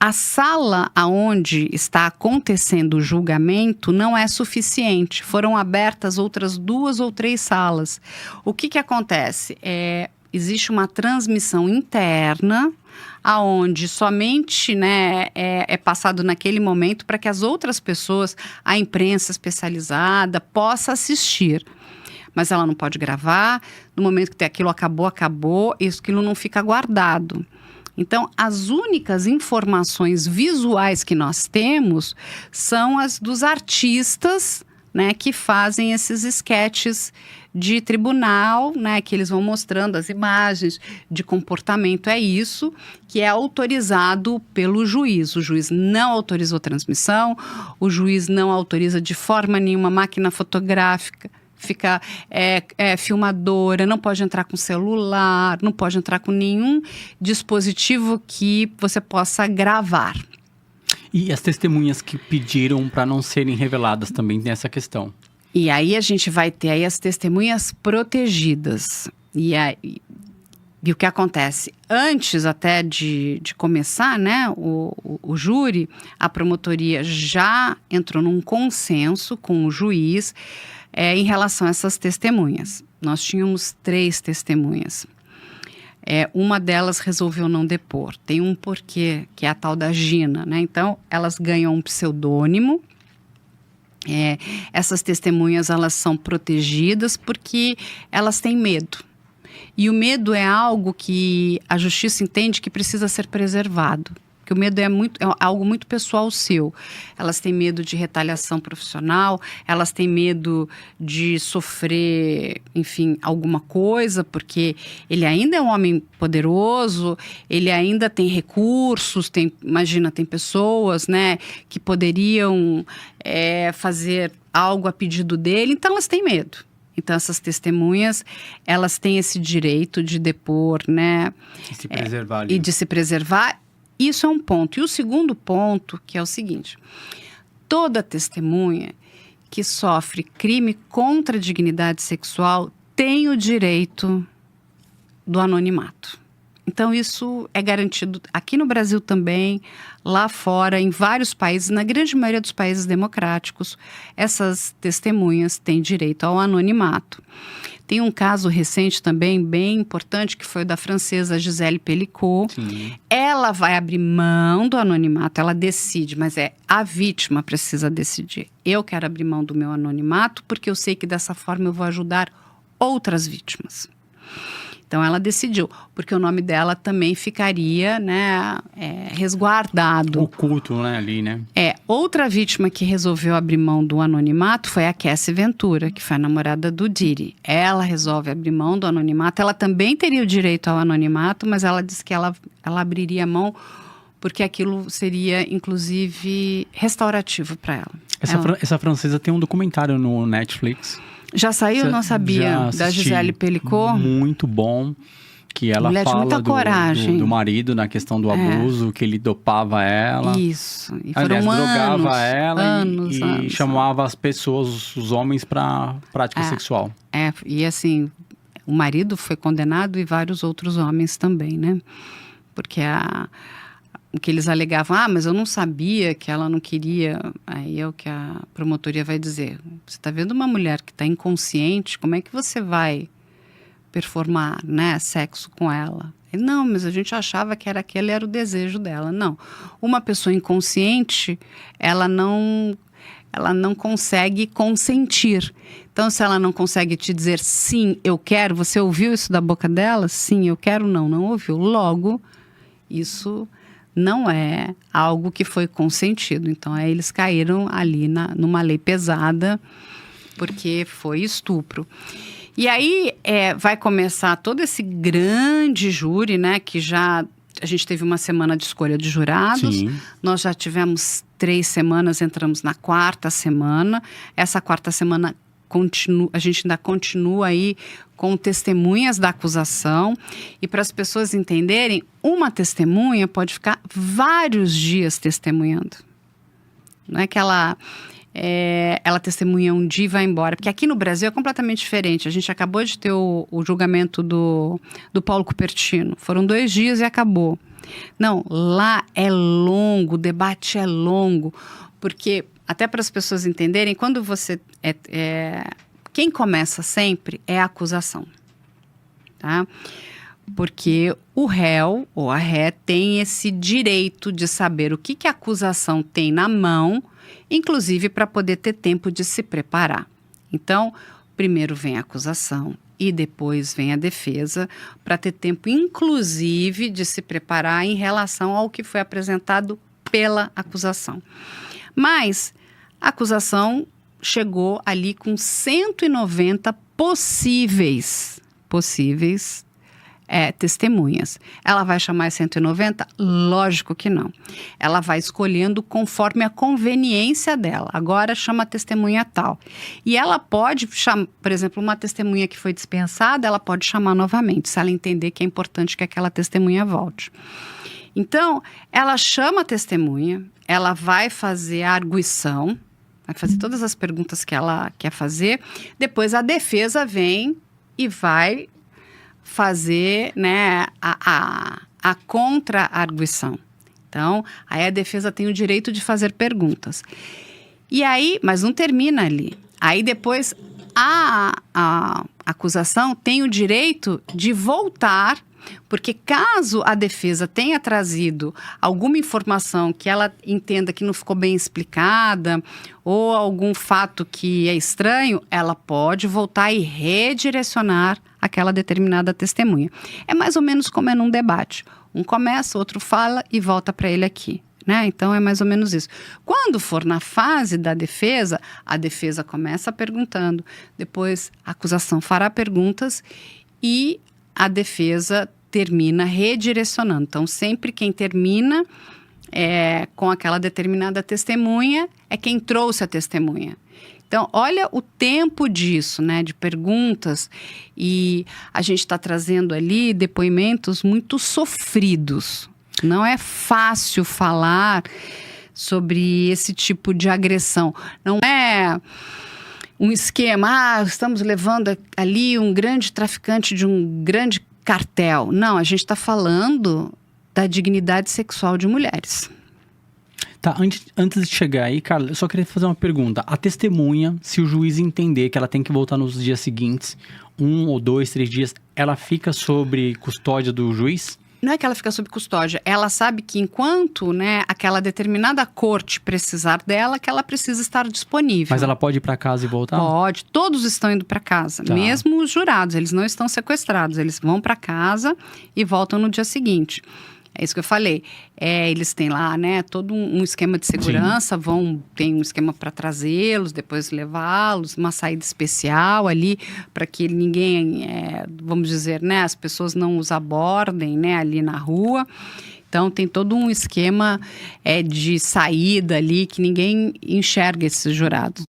a sala aonde está acontecendo o julgamento não é suficiente. Foram abertas outras 2 ou 3 salas. O que acontece? Existe uma transmissão interna, aonde somente, né, é passado naquele momento para que as outras pessoas, a imprensa especializada, possa assistir. Mas ela não pode gravar. No momento que aquilo acabou, aquilo não fica guardado. Então, as únicas informações visuais que nós temos são as dos artistas, né, que fazem esses esquetes de tribunal, né, que eles vão mostrando as imagens de comportamento. É isso que é autorizado pelo juiz. O juiz não autorizou transmissão, o juiz não autoriza de forma nenhuma máquina fotográfica, fica filmadora, não pode entrar com celular, não pode entrar com nenhum dispositivo que você possa gravar. E as testemunhas que pediram para não serem reveladas também tem essa questão. E aí a gente vai ter aí as testemunhas protegidas. E o que acontece? Antes até de começar, né, o júri, a promotoria já entrou num consenso com o juiz em relação a essas testemunhas. Nós tínhamos 3 testemunhas. Uma delas resolveu não depor. Tem um porquê, que é a tal da Gina, né? Então, elas ganham um pseudônimo. Essas testemunhas, elas são protegidas porque elas têm medo. E o medo é algo que a justiça entende que precisa ser preservado. Porque o medo é algo muito pessoal seu. Elas têm medo de retaliação profissional, elas têm medo de sofrer, enfim, alguma coisa, porque ele ainda é um homem poderoso, ele ainda tem recursos, tem pessoas, né, que poderiam fazer algo a pedido dele, então elas têm medo. Então, essas testemunhas, elas têm esse direito de depor, né? E se preservar. E de se preservar. Isso é um ponto. E o segundo ponto, que é o seguinte: toda testemunha que sofre crime contra a dignidade sexual tem o direito do anonimato. Então, isso é garantido aqui no Brasil também, lá fora, em vários países, na grande maioria dos países democráticos, essas testemunhas têm direito ao anonimato. Tem um caso recente também, bem importante, que foi o da francesa Gisèle Pelicot. Sim. Ela vai abrir mão do anonimato, ela decide, mas a vítima precisa decidir. Eu quero abrir mão do meu anonimato porque eu sei que dessa forma eu vou ajudar outras vítimas. Então, ela decidiu, porque o nome dela também ficaria, né, resguardado. Oculto, né, ali, né? Outra vítima que resolveu abrir mão do anonimato foi a Cassie Ventura, que foi a namorada do Diddy. Ela resolve abrir mão do anonimato. Ela também teria o direito ao anonimato, mas ela disse que ela abriria mão porque aquilo seria, inclusive, restaurativo para ela. Essa francesa tem um documentário no Netflix. Já saiu? Não sabia. Da Gisèle Pelicot. Muito bom. Que ela Mulher fala de muita coragem. Do marido na questão do abuso, que ele dopava ela. Isso. E foram drogava ela e chamava as pessoas, os homens, para prática sexual. E assim, o marido foi condenado e vários outros homens também, né? Porque o que eles alegavam, mas eu não sabia que ela não queria. Aí é o que a promotoria vai dizer. Você está vendo uma mulher que está inconsciente, como é que você vai performar, né, sexo com ela? Ele, não, mas a gente achava que aquele era o desejo dela. Não. Uma pessoa inconsciente, ela não consegue consentir. Então, se ela não consegue te dizer sim, eu quero, você ouviu isso da boca dela? Sim, eu quero, não ouviu. Logo, isso não é algo que foi consentido. Então, eles caíram ali numa lei pesada, porque foi estupro. E aí, vai começar todo esse grande júri, né, que a gente teve uma semana de escolha de jurados. Sim. Nós já tivemos 3 semanas, entramos na 4ª semana. Essa 4ª semana a gente ainda continua aí com testemunhas da acusação. E para as pessoas entenderem, uma testemunha pode ficar vários dias testemunhando. Não é que ela ela testemunha um dia e vai embora. Porque aqui no Brasil é completamente diferente. A gente acabou de ter o julgamento do Paulo Cupertino. Foram 2 dias e acabou. Não, lá é longo, o debate é longo. Porque, até para as pessoas entenderem, quando você... quem começa sempre é a acusação. Tá? Porque o réu ou a ré tem esse direito de saber o que a acusação tem na mão, inclusive para poder ter tempo de se preparar. Então, primeiro vem a acusação e depois vem a defesa, para ter tempo, inclusive, de se preparar em relação ao que foi apresentado pela acusação. Mas a acusação chegou ali com 190 possíveis testemunhas. Ela vai chamar as 190? Lógico que não. Ela vai escolhendo conforme a conveniência dela. Agora chama a testemunha tal. E ela pode chamar, por exemplo, uma testemunha que foi dispensada, ela pode chamar novamente, se ela entender que é importante que aquela testemunha volte. Então, ela chama a testemunha, ela vai fazer a arguição, vai fazer todas as perguntas que ela quer fazer, depois a defesa vem e vai fazer, né, a contra-arguição. Então, aí a defesa tem o direito de fazer perguntas. E aí, mas não termina ali. Aí depois a acusação tem o direito de voltar, porque caso a defesa tenha trazido alguma informação que ela entenda que não ficou bem explicada ou algum fato que é estranho, ela pode voltar e redirecionar aquela determinada testemunha. É mais ou menos como é num debate. Um começa, outro fala e volta para ele aqui. Né? Então, é mais ou menos isso. Quando for na fase da defesa, a defesa começa perguntando, depois a acusação fará perguntas e a defesa termina redirecionando. Então, sempre quem termina com aquela determinada testemunha é quem trouxe a testemunha. Então, olha o tempo disso, né, de perguntas, e a gente está trazendo ali depoimentos muito sofridos. Não é fácil falar sobre esse tipo de agressão. Não é um esquema, estamos levando ali um grande traficante de um grande cartel. Não, a gente está falando da dignidade sexual de mulheres. Tá, antes de chegar aí, Carla, eu só queria fazer uma pergunta. A testemunha, se o juiz entender que ela tem que voltar nos dias seguintes, 1 ou 2, 3 dias, ela fica sob custódia do juiz? Não é que ela fica sob custódia, ela sabe que enquanto, né, aquela determinada corte precisar dela, que ela precisa estar disponível. Mas ela pode ir para casa e voltar? Pode, todos estão indo para casa, tá. Mesmo os jurados, eles não estão sequestrados, eles vão para casa e voltam no dia seguinte. É isso que eu falei. Eles têm lá, né, todo um esquema de segurança, tem um esquema para trazê-los, depois levá-los, uma saída especial ali, para que ninguém, vamos dizer, né, as pessoas não os abordem, né, ali na rua. Então, tem todo um esquema de saída ali, que ninguém enxerga esses jurados.